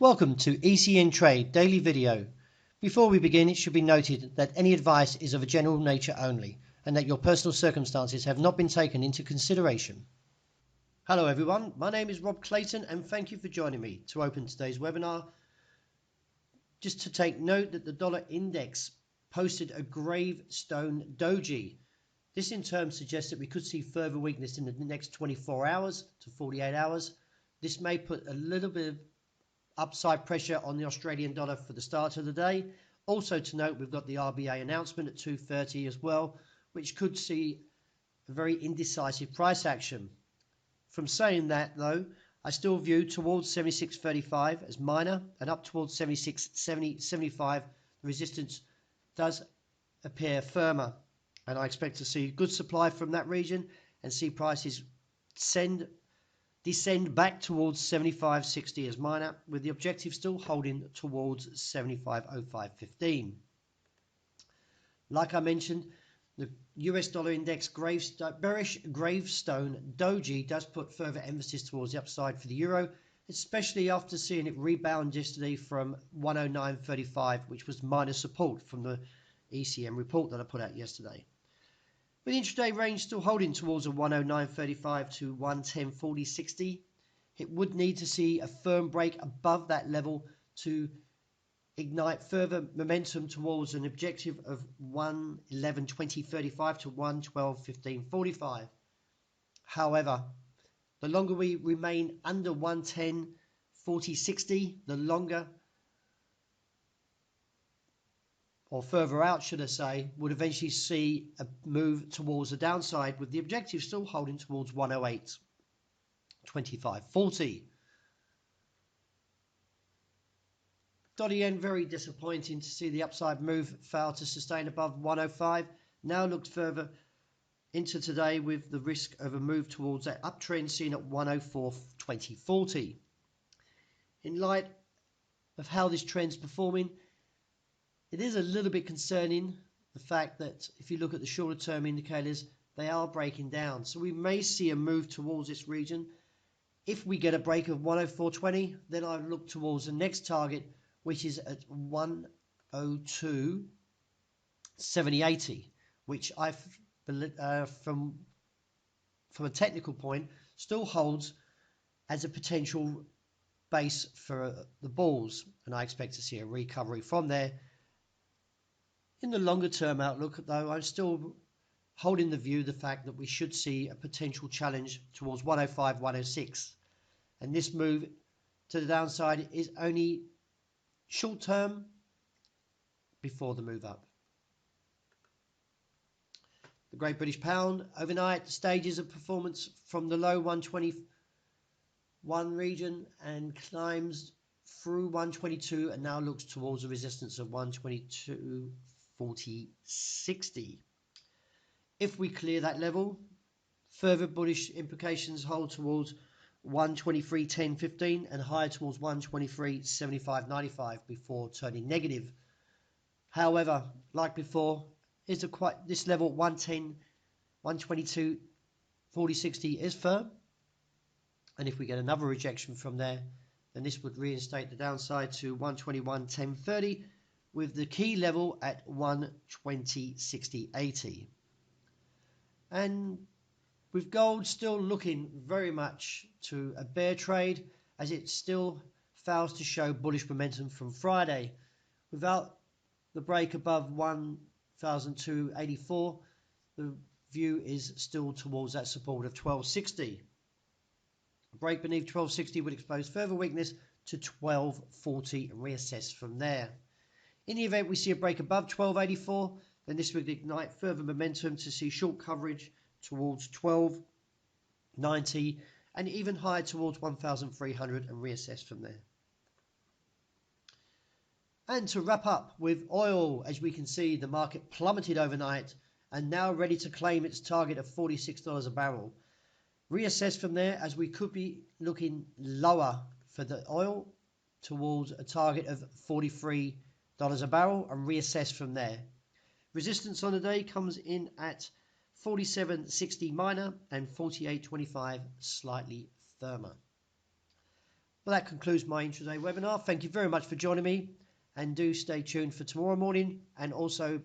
Welcome to ECN Trade Daily Video. Before we begin, it should be noted that any advice is of a general nature only and that your personal circumstances have not been taken into consideration. Hello everyone, my name is Rob Clayton and thank you for joining me to open today's webinar. Just to take note that the dollar index posted a gravestone doji. This in turn suggests that we could see further weakness in the next 24 hours to 48 hours. This may put a little bit of upside pressure on the Australian dollar for the start of the day. Also to note, we've got the RBA announcement at 2:30 as well, which could see a very indecisive price action. From saying that though, I still view towards 76.35 as minor and up towards 76.75 the resistance does appear firmer, and I expect to see good supply from that region and see prices descend back towards 75.60 as minor, with the objective still holding towards 75.0515. Like I mentioned, the US dollar index bearish gravestone doji does put further emphasis towards the upside for the euro, especially after seeing it rebound yesterday from 109.35, which was minor support from the ECN report that I put out yesterday. With the intraday range still holding towards a 109.35 to 110.40.60, it would need to see a firm break above that level to ignite further momentum towards an objective of 111.20.35 to 112.15.45. However, the longer we remain under 110.40.60, the longer, or further out should I say, would eventually see a move towards the downside, with the objective still holding towards 108.25.40. Dollar yen, very disappointing to see the upside move fail to sustain above 105. Now looks further into today with the risk of a move towards that uptrend seen at 104.20.40. In light of how this trend's performing, it is a little bit concerning, the fact that if you look at the shorter term indicators, they are breaking down. So we may see a move towards this region. If we get a break of 104.20, then I look towards the next target, which is at 102.70.80, which I, from a technical point, still holds as a potential base for the bulls, and I expect to see a recovery from there. In the longer term outlook, though, I'm still holding the view, the fact that we should see a potential challenge towards 105, 106. And this move to the downside is only short term before the move up. The Great British Pound, overnight stages of performance from the low 121 region and climbs through 122 and now looks towards a resistance of 122.40.60. If we clear that level, further bullish implications hold towards 123.10.15 and higher towards 123.75.95 before turning negative. However, like before, this level 122.40.60 is firm, and if we get another rejection from there, then this would reinstate the downside to 121.10.30, with the key level at 120.60.80. And with gold still looking very much to a bear trade, as it still fails to show bullish momentum from Friday. Without the break above 1,284, the view is still towards that support of 1260. A break beneath 1260 would expose further weakness to 1240 and reassess from there. In the event we see a break above 1284, then this would ignite further momentum to see short coverage towards 1290 and even higher towards 1,300 and reassess from there. And to wrap up with oil, as we can see, the market plummeted overnight and now ready to claim its target of $46 a barrel. Reassess from there, as we could be looking lower for the oil towards a target of $43 a barrel and reassess from there. Resistance on the day comes in at 47.60 minor and 48.25 slightly firmer. Well, that concludes my intraday webinar. Thank you very much for joining me, and do stay tuned for tomorrow morning, and also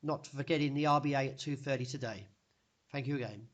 not forgetting the RBA at 2:30 today. Thank you again.